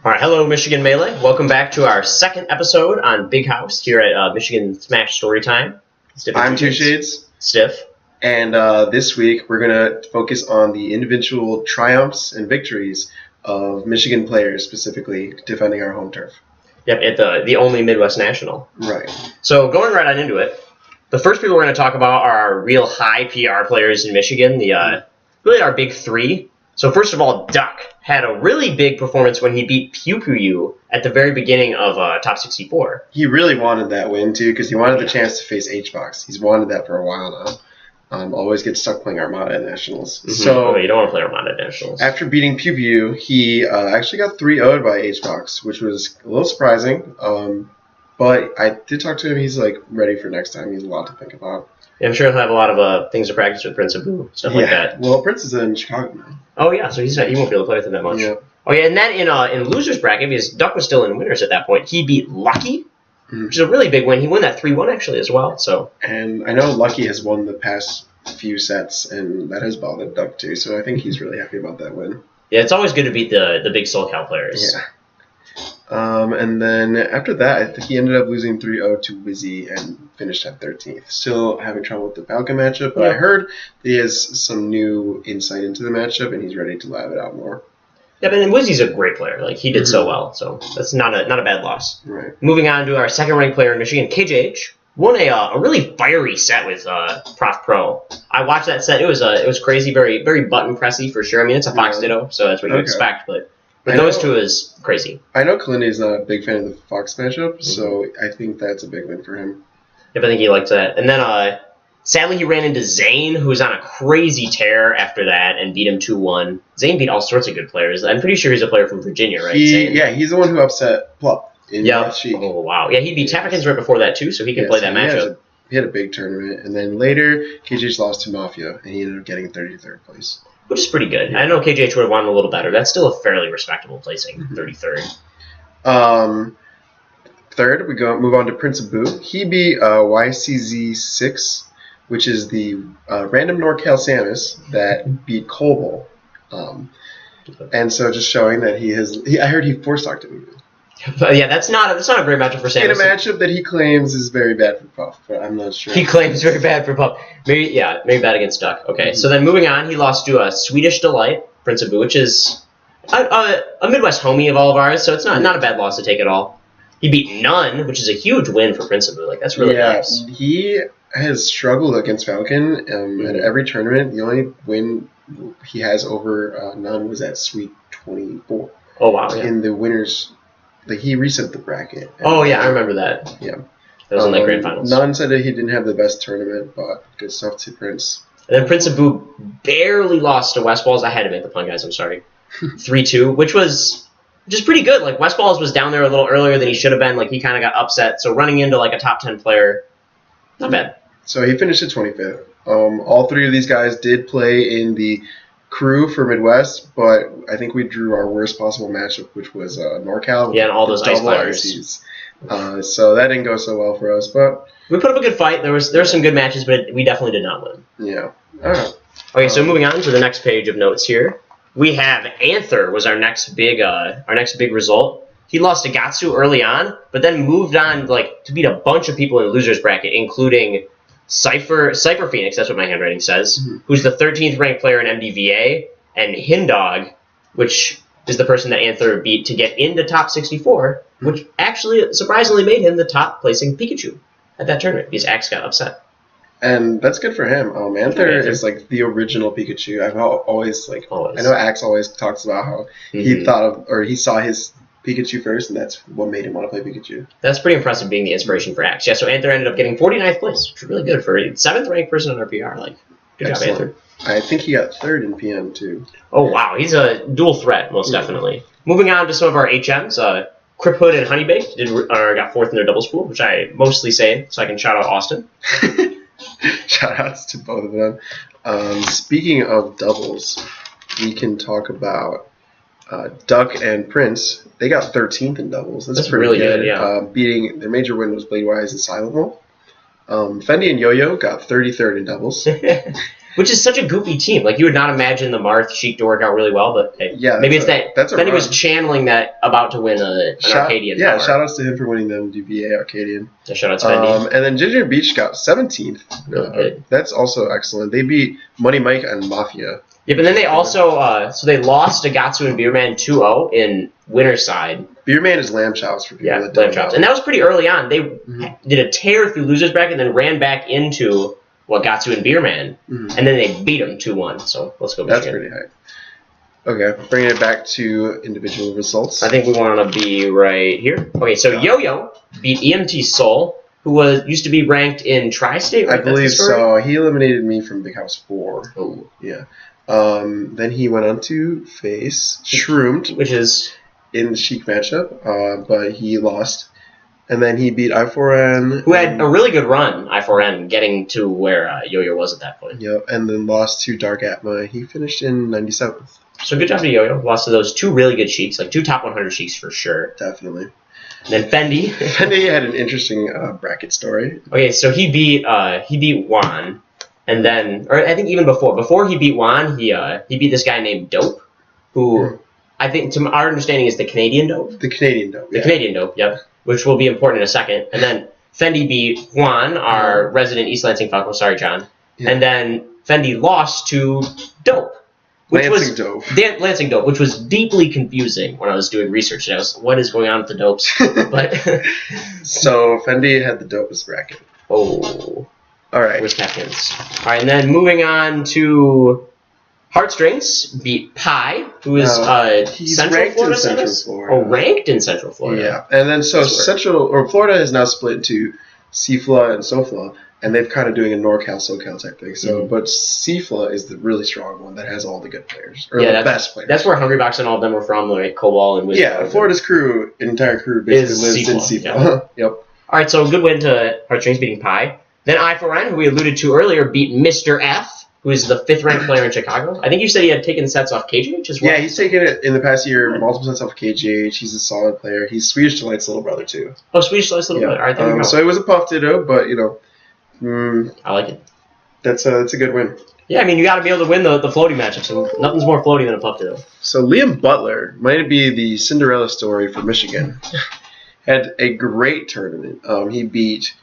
All right, hello, Michigan Melee. Welcome back to our second episode on Big House here at Michigan Smash Storytime. I'm 2Shadez. Stif. And this week we're going to focus on the individual triumphs and victories of Michigan players, specifically defending our home turf. Yep, at the only Midwest National. Right. So going right on into it, the first people we're going to talk about are our real high PR players in Michigan, really our big three. So first of all, Duck had a really big performance when he beat Pew Pew U at the very beginning of Top 64. He really wanted that win, too, because he wanted the chance to face H-Box. He's wanted that for a while now. Always gets stuck playing Armada at Nationals. Mm-hmm. So you don't want to play Armada at Nationals. After beating Pew Pew, he actually got 3-0'd by H-Box, which was a little surprising. But I did talk to him. He's ready for next time. He's a lot to think about. Yeah, I'm sure he'll have a lot of things to practice with Prince of Boo, stuff like that. Well, Prince is in Chicago now. Oh yeah, so he won't be able to play with him that much. Yeah. Oh yeah, and then in losers bracket, because Duck was still in winners at that point, he beat Lucky, which is a really big win. He won that 3-1 actually as well. So. And I know Lucky has won the past few sets, and that has bothered Duck too. So I think he's really happy about that win. Yeah, it's always good to beat the big SoCal players. Yeah. And then after that, I think he ended up losing 3-0 to Wizzy and finished at 13th. Still having trouble with the Falcon matchup, but I heard he has some new insight into the matchup, and he's ready to live it out more. Yeah, but Wizzy's a great player. He did so well, so that's not a bad loss. Right. Moving on to our second-ranked player in Michigan, KJH. Won a really fiery set with Prof Pro. I watched that set. It was crazy, very very button pressy for sure. I mean, it's a Fox Ditto, so that's what you expect, but those two is crazy. I know Kalindi is not a big fan of the Fox matchup, so I think that's a big win for him. Yep, I think he likes that. And then, sadly, he ran into Zane, who was on a crazy tear after that, and beat him 2-1. Zane beat all sorts of good players. I'm pretty sure he's a player from Virginia, right? Yeah, he's the one who upset Plup in last week. Oh, wow. Yeah, he beat Taffikins right before that, too, so he can play that matchup. He had a big tournament. And then later, KJH lost to Mafia, and he ended up getting 33rd place. Which is pretty good. I know KJH would have wanted a little better. That's still a fairly respectable placing, 33rd. Third, we move on to Prince of Boo. He beat YCZ6, which is the random NorCal Samus that beat Colville. And so just showing that I heard he four-stocked him. But yeah, that's not a great matchup for Samus. In a matchup that he claims is very bad for Puff, but I'm not sure. He claims very bad for Puff. Maybe bad against Duck. Okay, so then moving on, he lost to a Swedish Delight, Prince of Boo, which is a Midwest homie of all of ours, so it's not a bad loss to take at all. He beat None, which is a huge win for Prince of Boo. That's really nice. He has struggled against Falcon at every tournament. The only win he has over None was at Sweet 24. Oh wow! Yeah. In the winners. He reset the bracket. Oh, yeah, I remember that. Yeah. That was in the grand finals. None said that he didn't have the best tournament, but good stuff to Prince. And then Prince of Boo barely lost to West Balls. I had to make the pun, guys. I'm sorry. 3-2, which is pretty good. West Balls was down there a little earlier than he should have been. He kind of got upset. So running into, a top 10 player, not bad. So he finished at 25th. All three of these guys did play in the crew for Midwest, but I think we drew our worst possible matchup, which was NorCal. Yeah, and all those ice players. So that didn't go so well for us, but we put up a good fight. There were some good matches, but we definitely did not win. Yeah. All right. Okay, so moving on to the next page of notes here, we have Anther was our next big result. He lost to Gatsu early on, but then moved on to beat a bunch of people in the losers bracket, including Cypher Phoenix, that's what my handwriting says, who's the 13th ranked player in MDVA, and Hindog, which is the person that Anther beat to get into top 64, which actually surprisingly made him the top placing Pikachu at that tournament because Axe got upset. And that's good for him. Anther is the original Pikachu. I've always I know Axe always talks about how he he saw his Pikachu first, and that's what made him want to play Pikachu. That's pretty impressive, being the inspiration for Axe. Yeah, so Anther ended up getting 49th place, which is really good for a 7th ranked person on our PR. Good job, Anther. I think he got 3rd in PM too. Oh wow, he's a dual threat, most definitely. Moving on to some of our HMs, Crip Hood and Honeybake got 4th in their doubles pool, which I mostly say so I can shout out Austin. Shout outs to both of them. Speaking of doubles, we can talk about Duck and Prince. They got 13th in doubles. That's pretty really good. Yeah. Beating their major win was Bladewise and Silent Wolf. Fendi and Yo-Yo got 33rd in doubles. Which is such a goofy team. Like, you would not imagine the Marth Sheik to work out really well, but hey, Yeah, maybe it's that. that's a Then he was run. channeling that about to win an Arcadian. Yeah, power. shout outs to him for winning the MDBA Arcadian. Yeah, shout out to Fendi. And then Ginger Beach got 17th. Really good. That's also excellent. They beat Money Mike and Mafia. Yeah, but then they also so they lost to Gatsu and Beerman 2-0 in winner's side. Beerman is lamb chops for people Yeah, that don't lamb chops. know. And that was pretty early on. They did a tear through losers bracket and then ran back into Gatsu and Beerman. And then they beat them 2-1. So let's go Michigan. That's pretty high. Okay, bringing it back to individual results. I think we want to be right here. Okay, so Yo-Yo beat EMT Seoul, who used to be ranked in Tri-State, right? I believe so. He eliminated me from Big House 4. Oh. Yeah. Then he went on to face Shroomed, which is in the Sheik matchup, but he lost. And then he beat I4N, who had a really good run. I4N getting to where Yo-Yo was at that point. Yep, and then lost to Dark Atma. He finished in 97th. So good job to Yo-Yo. Lost to those two really good Sheiks, like two top 100 Sheiks for sure. Definitely. And then Fendi. Fendi had an interesting bracket story. Okay, so he beat Juan. And then, or I think even before he beat Juan, he beat this guy named Dope, who I think, to our understanding, is the Canadian Dope. The Canadian Dope. The Canadian Dope, yep, which will be important in a second. And then Fendi beat Juan, our resident East Lansing Falco. Sorry, John. Yeah. And then Fendi lost to Dope, which Lansing was Dope. Lansing Dope, which was deeply confusing when I was doing research. And I was, what is going on with the dopes? But so Fendi had the dopest bracket. oh. All right. With Captains. All right, and then moving on to Heartstrings beat Pi, who is he's Central ranked Florida. in Central Florida. Oh, ranked in Central Florida. Yeah, and then so Florida is now split into CFLA and SoFLA, and they're kind of doing a NorCal SoCal type thing. So, but CFLA is the really strong one that has all the good players, or the best players. That's where Hungrybox and all of them were from, like Cobalt and Wizard. Yeah, Florida's entire crew basically lives in CFLA. Yeah. Yep. All right, so good win to Heartstrings beating Pi. Then I4N, who we alluded to earlier, beat Mr. F, who is the 5th ranked player in Chicago. I think you said he had taken sets off KGH as well. Yeah, he's taken it in the past year, multiple sets off KGH. He's a solid player. He's Swedish Delight's little brother, too. Oh, Swedish Delight's little brother. All right, there you go. So it was a puff ditto, but, I like it. That's a good win. Yeah, I mean, you got to be able to win the floaty matchups, and nothing's more floaty than a puff ditto. So Liam Butler might be the Cinderella story for Michigan. Had a great tournament. He beat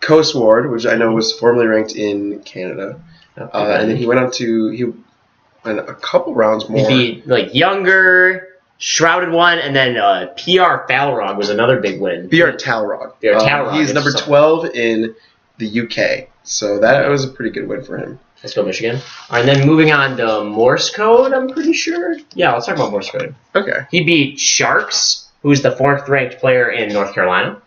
Coast Ward, which I know was formerly ranked in Canada, and then he went a couple rounds more. He beat like Younger, Shrouded one, and then PR Falrog was another big win. PR Talrog. He's number 12 in the UK, so that was a pretty good win for him. Let's go Michigan. All right, and then moving on to Morse Code, I'm pretty sure. Yeah, let's talk about Morse Code. Okay. He beat Sharks, who's the 4th ranked player in North Carolina.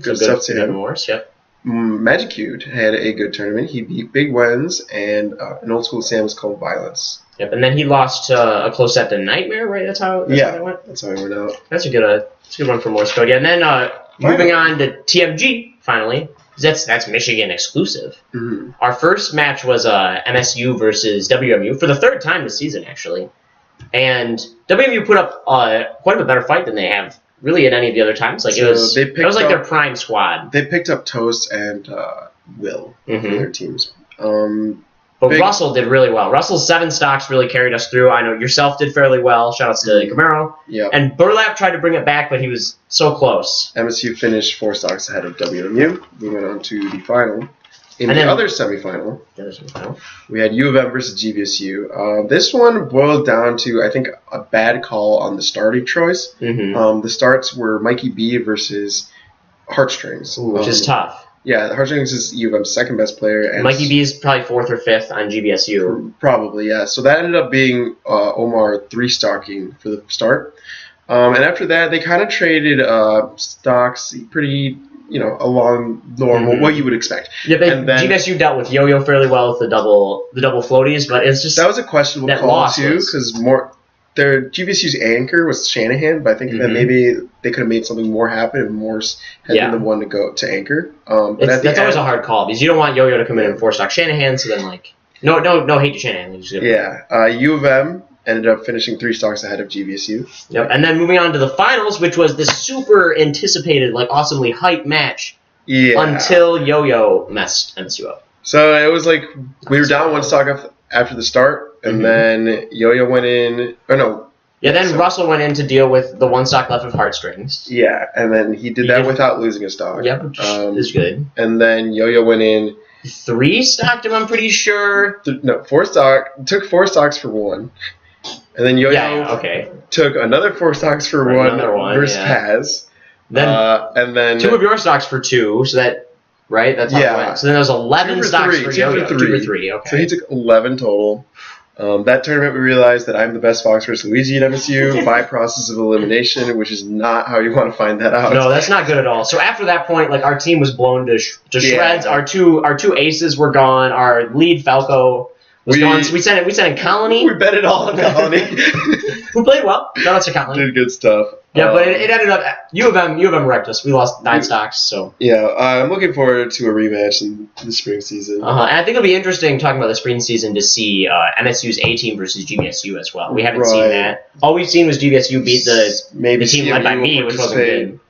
Good stuff to him. Morse, yep. Magic Cute had a good tournament. He beat Big Wens and an old school Sam's called Violence. Yep, and then he lost a close set to Nightmare, right? That's how that went? That's how he went out. That's a good one for Morse Code. Yeah, and then moving on to TMG, finally. That's Michigan exclusive. Our first match was MSU versus WMU for the 3rd time this season, actually. And WMU put up quite a bit better fight than they have really at any of the other times. Like it was like their prime squad. They picked up Toast and Will for their teams. But Russell did really well. Russell's 7 stocks really carried us through. I know yourself did fairly well. Shoutouts to Camaro. Yeah. And Burlap tried to bring it back, but he was so close. MSU finished 4 stocks ahead of WMU. We went on to the final. In the other semifinal, we had U of M versus GVSU. This one boiled down to, I think, a bad call on the starting choice. The starts were Mikey B versus Heartstrings. Which is tough. Yeah, Heartstrings is U of M's 2nd best player. And Mikey B is probably 4th or 5th on GVSU. Probably, yeah. So that ended up being Omar 3-stocking for the start. And after that, they kind of traded stocks pretty... along normal, what you would expect. Yeah, GVSU dealt with Yo-Yo fairly well with the double floaties, but it's just that was a questionable call too, because their GVSU's anchor was Shanahan, but I think that maybe they could have made something more happen if Morse had been the one to go to anchor. But that's always a hard call because you don't want Yo-Yo to come in and 4-stock Shanahan, so then no hate to Shanahan. U of M ended up finishing 3 stocks ahead of GVSU. Yep, and then moving on to the finals, which was this super anticipated, awesomely hyped match until Yo-Yo messed MSU up. So it was like we were down one stock after the start, and then Yo-Yo went in. Or no. Yeah, then Russell went in to deal with the one stock left of heartstrings. Yeah, and then he did that without losing a stock. Yep, which is good. And then Yo-Yo went in. 3 stocked him, I'm pretty sure. No, 4 stock. Took 4 stocks for 1. And then Yo-Yo took another 4 stocks for 1 versus Paz. Then, and then 2 of your stocks for 2, so that, right? That's how it went. So then there was 11 stocks for Yo-Yo. 2 for 3, okay. So he took 11 total. That tournament, we realized that I'm the best Fox versus Luigi in MSU by process of elimination, which is not how you want to find that out. No, that's not good at all. So after that point, like our team was blown to shreds. Our two aces were gone. Our lead Falco was gone. So we sent in Colony. We bet it all on Colony. Who played well. Shout out to Colony. Did good stuff. Yeah, but it ended up U of M wrecked us. We lost 9 stocks. So yeah, I'm looking forward to a rematch in the spring season. And I think it'll be interesting talking about the spring season to see MSU's A team versus GVSU as well. We haven't seen that. All we've seen was GVSU beat the team led by me, which wasn't good.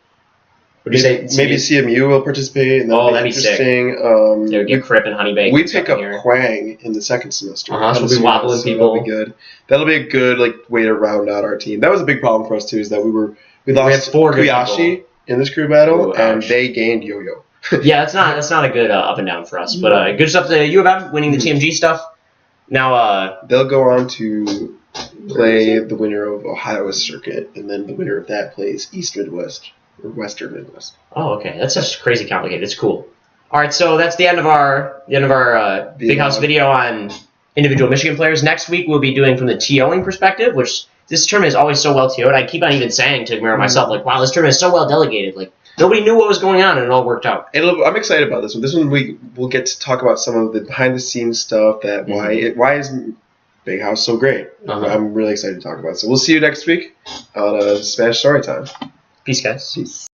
What do you say? Maybe CMU will participate. And that'd be interesting. They would get Crip and Honeybake. We pick up Quang in the second semester. So we'll be wobbling people. That'll be good. That'll be a good way to round out our team. That was a big problem for us too. Is that we lost Kuyashi in this crew battle, and they gained Yo-Yo. Yeah, that's not a good up and down for us. But good stuff to U of M winning the TMG stuff. Now they'll go on to play the winner of Ohio Circuit, and then the winner of that plays East Midwest. Or Western Midwest. Oh, okay. That's just crazy complicated. It's cool. All right, so that's the end of our Big House video on individual Michigan players. Next week we'll be doing from the TOing perspective, which this tournament is always so well TO'd. I keep on even saying to Mirror myself, like, wow, this tournament is so well delegated. Like, nobody knew what was going on, and it all worked out. I'm excited about this one. This one we'll get to talk about some of the behind the scenes stuff. That why is Big House so great? I'm really excited to talk about it. So we'll see you next week on Spanish Storytime. Peace, guys. Peace.